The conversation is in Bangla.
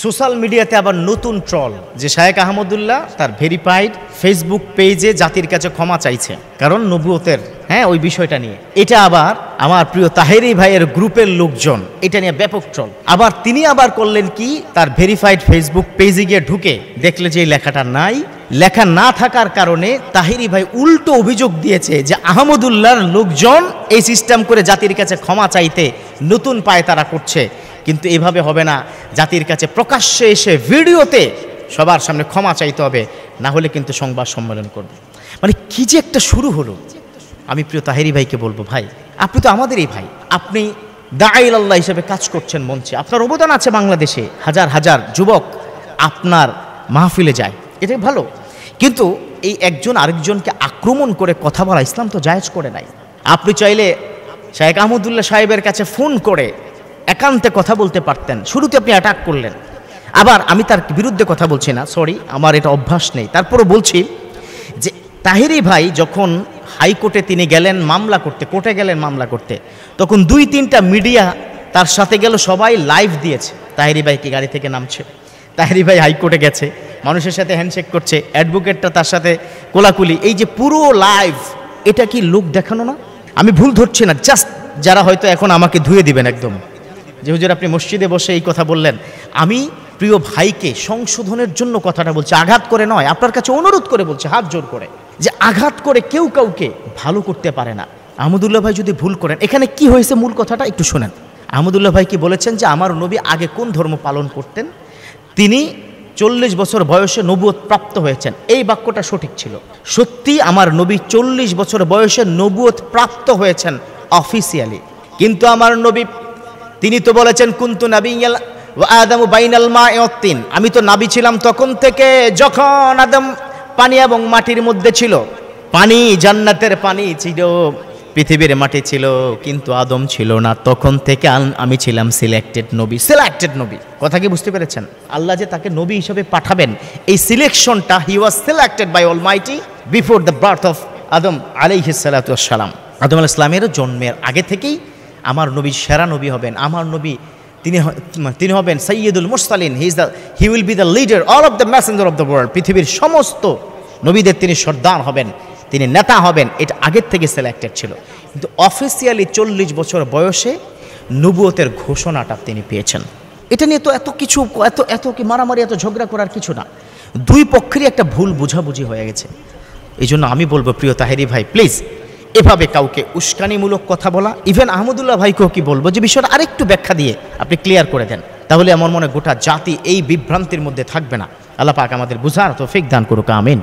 সোশ্যাল মিডিয়াতে আবার নতুন ট্রল যে শায়েখ আহমদুল্লাহ তার ভেরিফাইড ফেসবুক পেজে জাতির কাছে ক্ষমা চাইছে কারণ নবুয়তের ওই বিষয়টা নিয়ে। এটা আবার আমার প্রিয় তাহেরি ভাইয়ের গ্রুপের লোকজন এটা নিয়ে ব্যাপক ট্রল। আবার তিনি আবার করলেন কি, তার ভেরিফাইড ফেসবুক পেজে গিয়ে ঢুকে দেখলে যে এই লেখাটা নাই, লেখা না থাকার কারণে তাহেরি ভাই উল্টো অভিযোগ দিয়েছে যে আহমদুল্লাহর লোকজন এই সিস্টেম করে জাতির কাছে ক্ষমা চাইতে নতুন পায়তারা করছে, কিন্তু এভাবে হবে না, জাতির কাছে প্রকাশ্যে এসে ভিডিওতে সবার সামনে ক্ষমা চাইতে হবে, না হলে কিন্তু সংবাদ সম্মেলন করবে। মানে কি যে একটা শুরু হলো। আমি প্রিয় তাহেরি ভাইকে বলবো, ভাই আপনি তো আমাদেরই ভাই, আপনি দাঈল আল্লাহ হিসেবে কাজ করছেন মঞ্চে, আপনার অবদান আছে বাংলাদেশে, হাজার হাজার যুবক আপনার মাহফিলে যায়, এটা ভালো, কিন্তু এই একজন আরেকজনকে আক্রমণ করে কথা বলা ইসলাম তো জায়েজ করে নাই। আপনি চাইলে শায়েখ আহমদুল্লাহ সাহেবের কাছে ফোন করে একান্তে কথা বলতে পারতেন, শুরুতে আপনি অ্যাটাক করলেন। আবার আমি তার বিরুদ্ধে কথা বলছি না, সরি, আমার এটা অভ্যাস নেই, তারপরও বলছি যে তাহেরি ভাই যখন হাইকোর্টে তিনি গেলেন মামলা করতে, কোর্টে গেলেন মামলা করতে, তখন 2-3টা মিডিয়া তার সাথে গেল, সবাই লাইভ দিয়েছে তাহেরি ভাই কি গাড়ি থেকে নামছে, তাহেরি ভাই হাইকোর্টে গেছে, মানুষের সাথে হ্যান্ডশেক করছে, অ্যাডভোকেটটা তার সাথে কোলাকুলি, এই যে পুরো লাইভ, এটা কি লোক দেখানো না? আমি ভুল ধরছি না, জাস্ট যারা হয়তো এখন আমাকে ধুয়ে দিবেন একদম যে হুজুর আপনি মসজিদে বসে এই কথা বললেন, আমি প্রিয় ভাইকে সংশোধনের জন্য কথাটা বলছি, আঘাত করে নয়, আপনার কাছে অনুরোধ করে বলছি হাত জোর করে, যে আঘাত করে কেউ কাউকে ভালো করতে পারে না। আহমদুল্লাহ ভাই যদি ভুল করেন, এখানে কি হয়েছে মূল কথাটা একটু শোনেন। আহমদুল্লাহ ভাই কি বলেছেন যে আমার নবী আগে কোন ধর্ম পালন করতেন, তিনি 40 বছর বয়সে নবুয়ত প্রাপ্ত হয়েছেন, এই বাক্যটা সঠিক ছিল। সত্যি আমার নবী 40 বছর বয়সে নবুয়ত প্রাপ্ত হয়েছেন অফিসিয়ালি, কিন্তু আমার নবী তিনি তো বলেছেন কুনতু নাবিয়্যাল ওয়া আদামু বাইনাল মা'i ওয়াত তিন, আমি তো নবী ছিলাম তখন থেকে যখন আদম পানি এবং মাটির মধ্যে ছিল। পানি জান্নাতের পানি ছিল, পৃথিবীর মাটি ছিল, কিন্তু আদম ছিল না, তখন থেকে আমি ছিলাম সিলেক্টেড নবী। কথা কি বুঝতে পেরেছেন? আল্লাহ যে তাকে নবী হিসেবে পাঠাবেন, এই সিলেকশনটা, he was selected by almighty before the birth of Adam আলাইহিস সালাতু ওয়াস সালাম। আদম আলাইহিস সালামের জন্মের আগে থেকেই আমার নবী সেরা নবী হবেন, আমার নবী তিনি হবেন সাইয়্যিদুল মুরসালিন, he will be the leader all of the Messenger of the world, পৃথিবীর সমস্ত নবীদের তিনি সর্দার হবেন, তিনি নেতা হবেন, এটা আগের থেকে সিলেক্টেড ছিল। কিন্তু অফিসিয়ালি 40 বছর বয়সে নবুয়তের ঘোষণাটা তিনি পেয়েছেন। এটা নিয়ে তো এত কিছু এত কি মারামারি, এত ঝগড়া করার কিছু না, দুই পক্ষেরই একটা ভুল বুঝাবুঝি হয়ে গেছে। এই জন্য আমি বলবো প্রিয় তাহেরি ভাই, প্লিজ এভাবে কাউকে উস্কানিমূলক কথা বলা, ইভেন আহমদুল্লাহ ভাইকেও কি বলবো যে বিষয়টা আরেকটু ব্যাখ্যা দিয়ে আপনি ক্লিয়ার করে দেন, তাহলে আমার মনে গোটা জাতি এই বিভ্রান্তির মধ্যে থাকবে না। আল্লাহ পাক আমাদের বুঝার তৌফিক দান করুক, আমিন।